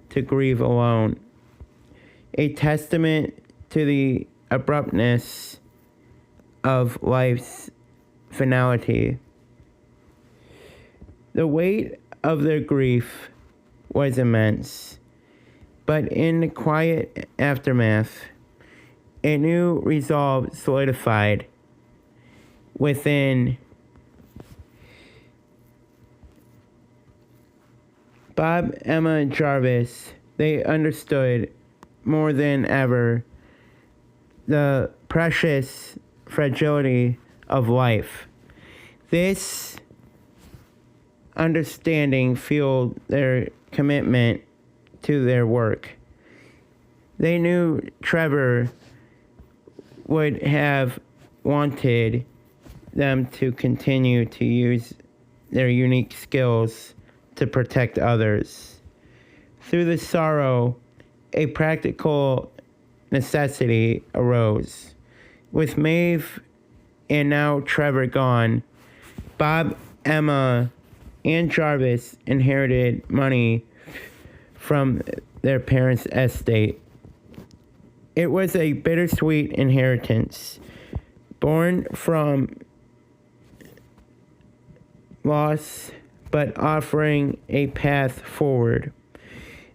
Speaker 1: to grieve alone, a testament to the abruptness of life's finality. The weight of their grief was immense, but in the quiet aftermath, a new resolve solidified within Bob, Emma, and Jarvis. They understood more than ever the precious fragility of life. This understanding fueled their commitment to their work. They knew Trevor would have wanted them to continue to use their unique skills to protect others. Through the sorrow, a practical necessity arose. With Maeve and now Trevor gone, Bob, Emma, and Jarvis inherited money from their parents' estate. It was a bittersweet inheritance, born from loss, but offering a path forward.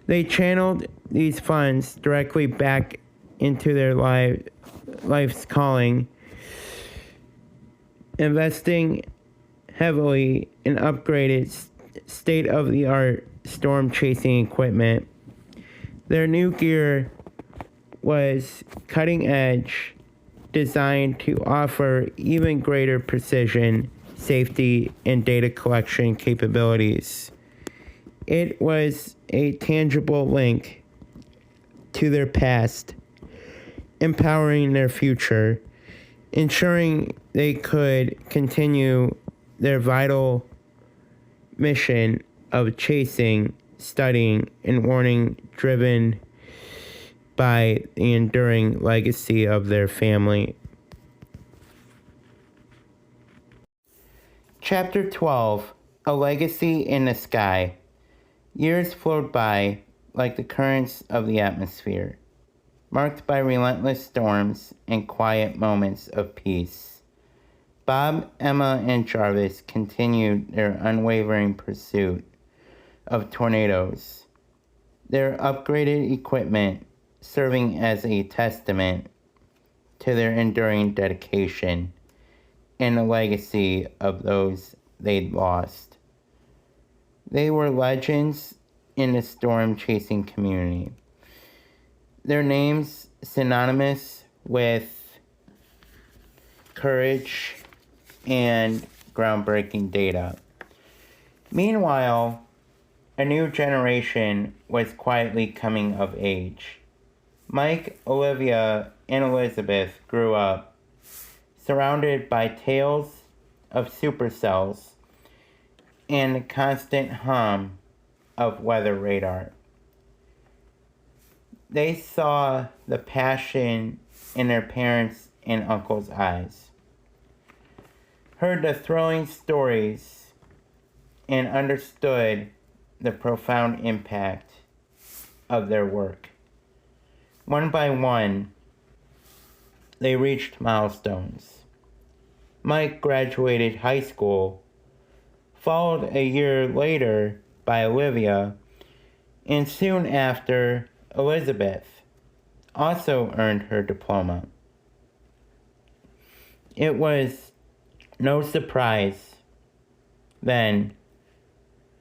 Speaker 1: They channeled these funds directly back into their life's calling, investing heavily in upgraded state-of-the-art storm-chasing equipment. Their new gear was cutting-edge, designed to offer even greater precision, safety, and data collection capabilities. It was a tangible link to their past, empowering their future, ensuring they could continue their vital mission of chasing, studying, and warning, driven by the enduring legacy of their family. Chapter 12, A Legacy in the Sky. Years flowed by like the currents of the atmosphere, marked by relentless storms and quiet moments of peace. Bob, Emma, and Jarvis continued their unwavering pursuit of tornadoes, their upgraded equipment serving as a testament to their enduring dedication and the legacy of those they'd lost. They were legends in the storm-chasing community, their names synonymous with courage and groundbreaking data. Meanwhile, a new generation was quietly coming of age. Mike, Olivia, and Elizabeth grew up surrounded by tales of supercells and the constant hum of weather radar. They saw the passion in their parents' and uncles' eyes, heard the thrilling stories, and understood the profound impact of their work. One by one, they reached milestones. Mike graduated high school, followed a year later by Olivia, and soon after, Elizabeth also earned her diploma. It was no surprise then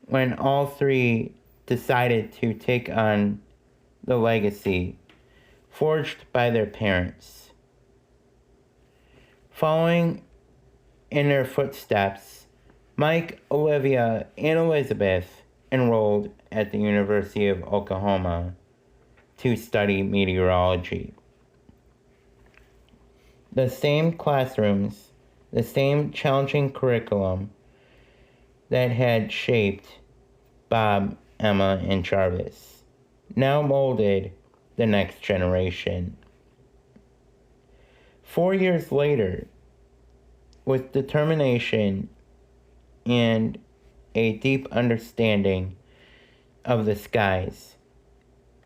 Speaker 1: when all three decided to take on the legacy, forged by their parents. Following in their footsteps, Mike, Olivia, and Elizabeth enrolled at the University of Oklahoma to study meteorology. The same classrooms, the same challenging curriculum that had shaped Bob, Emma, and Jarvis now molded the next generation. 4 years later, with determination and a deep understanding of the skies,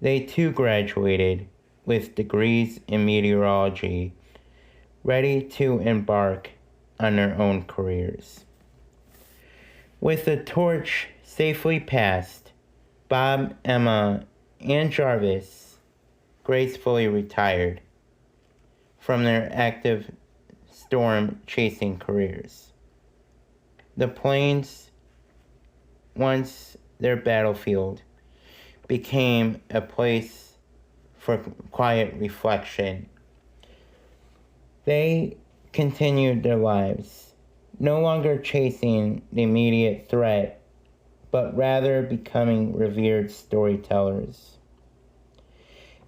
Speaker 1: they too graduated with degrees in meteorology, ready to embark on their own careers. With the torch safely passed, Bob, Emma, and Jarvis gracefully retired from their active storm-chasing careers. The plains, once their battlefield, became a place for quiet reflection. They continued their lives, no longer chasing the immediate threat, but rather becoming revered storytellers.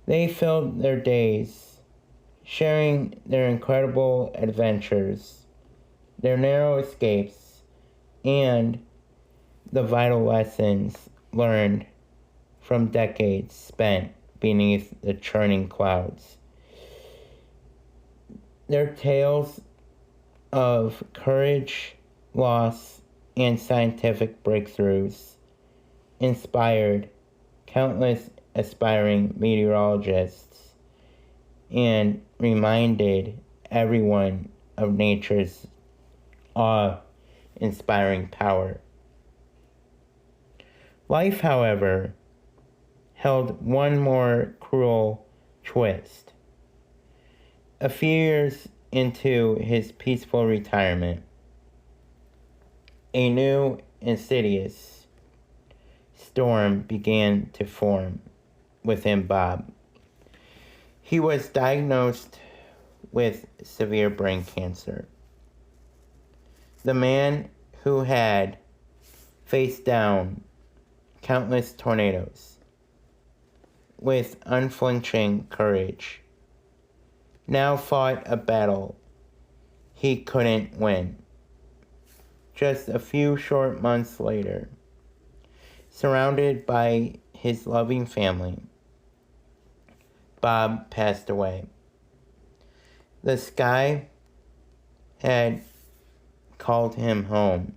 Speaker 1: They filled their days, sharing their incredible adventures, their narrow escapes, and the vital lessons learned from decades spent beneath the churning clouds. Their tales of courage, loss, and scientific breakthroughs inspired countless aspiring meteorologists and reminded everyone of nature's awe-inspiring power. Life, however, held one more cruel twist. A few years into his peaceful retirement, a new insidious storm began to form within Bob. He was diagnosed with severe brain cancer. The man who had faced down countless tornadoes with unflinching courage now fought a battle he couldn't win. Just a few short months later, surrounded by his loving family, Bob passed away. The sky had called him home,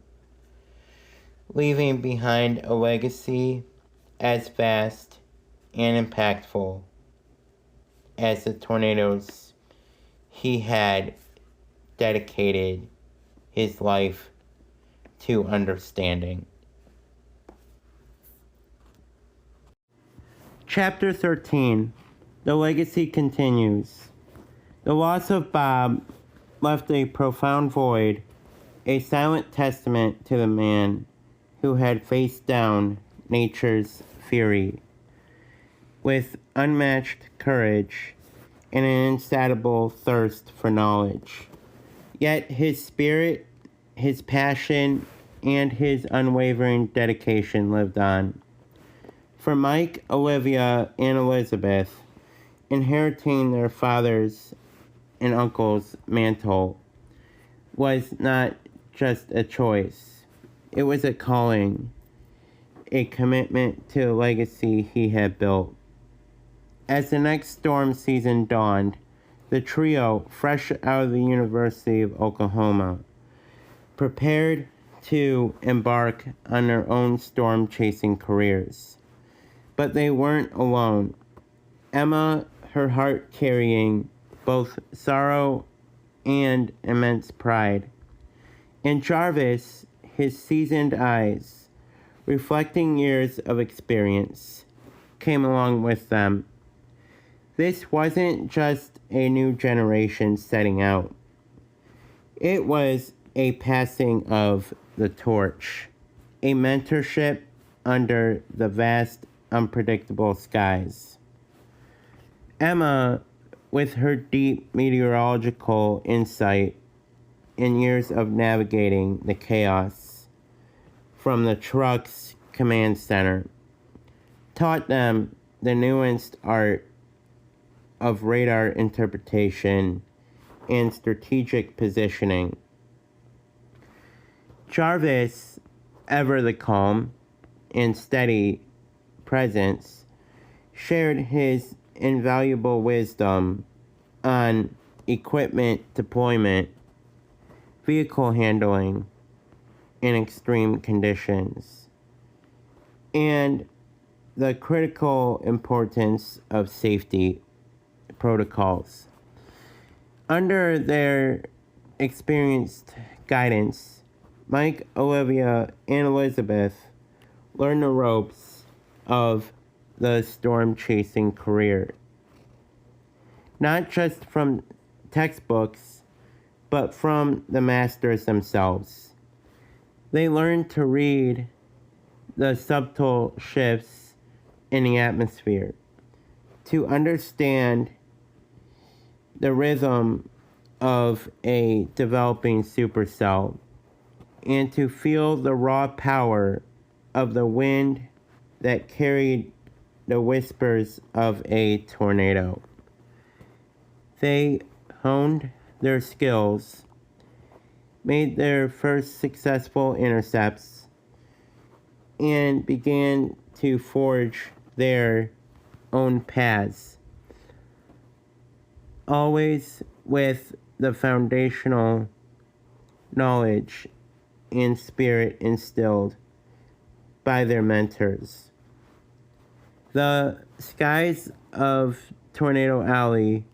Speaker 1: leaving behind a legacy as vast and impactful as the tornadoes he had dedicated his life to understanding. Chapter 13. The legacy continues. The loss of Bob left a profound void, a silent testament to the man who had faced down nature's fury with unmatched courage and an insatiable thirst for knowledge. Yet his spirit, his passion, and his unwavering dedication lived on. For Mike, Olivia, and Elizabeth, inheriting their father's and uncle's mantle was not just a choice. It was a calling, a commitment to the legacy he had built. As the next storm season dawned, the trio, fresh out of the University of Oklahoma, prepared to embark on their own storm-chasing careers. But they weren't alone. Emma, her heart carrying both sorrow and immense pride, and Jarvis, his seasoned eyes, reflecting years of experience, came along with them. This wasn't just a new generation setting out. It was a passing of the torch, a mentorship under the vast, unpredictable skies. Emma, with her deep meteorological insight and years of navigating the chaos from the truck's command center, taught them the nuanced art of radar interpretation and strategic positioning. Jarvis, ever the calm and steady presence, shared his invaluable wisdom on equipment deployment, vehicle handling in extreme conditions, and the critical importance of safety protocols. Under their experienced guidance, Mike, Olivia, and Elizabeth learned the ropes of the storm chasing career, not just from textbooks, but from the masters themselves. They learned to read the subtle shifts in the atmosphere, to understand the rhythm of a developing supercell, and to feel the raw power of the wind that carried the whispers of a tornado. They honed their skills, made their first successful intercepts, and began to forge their own paths, always with the foundational knowledge and spirit instilled by their mentors. The skies of Tornado Alley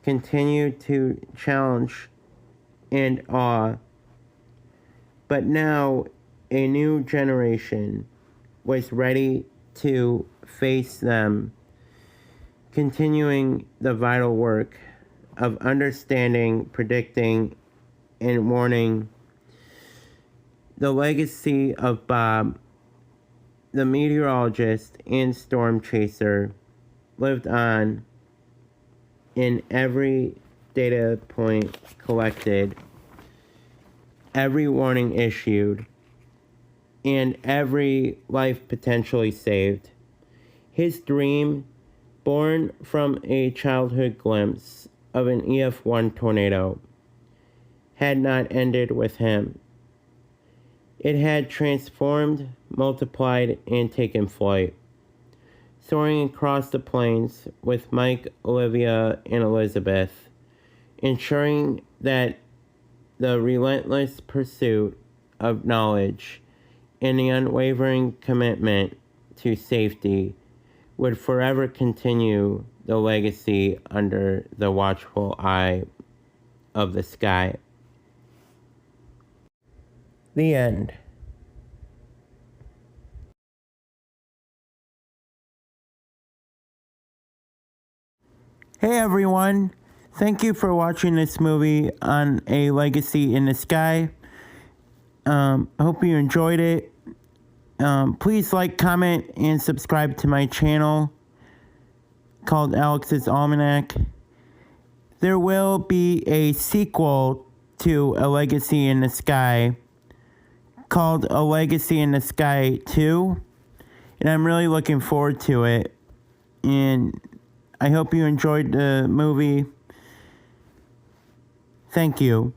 Speaker 1: continue to challenge and awe, but now a new generation was ready to face them, continuing the vital work of understanding, predicting, and warning. The legacy of Bob, the meteorologist and storm chaser, lived on in every data point collected, every warning issued, and every life potentially saved. His dream, born from a childhood glimpse of an EF1 tornado, had not ended with him. It had transformed, multiplied, and taken flight, soaring across the plains with Mike, Olivia, and Elizabeth, ensuring that the relentless pursuit of knowledge and the unwavering commitment to safety would forever continue the legacy under the watchful eye of the sky. The end. Hey everyone, thank you for watching this movie on A Legacy in the Sky. I hope you enjoyed it. Please like, comment, and subscribe to my channel called Alex's Almanac. There will be a sequel to A Legacy in the Sky called A Legacy in the Sky 2, and I'm really looking forward to it, and I hope you enjoyed the movie. Thank you.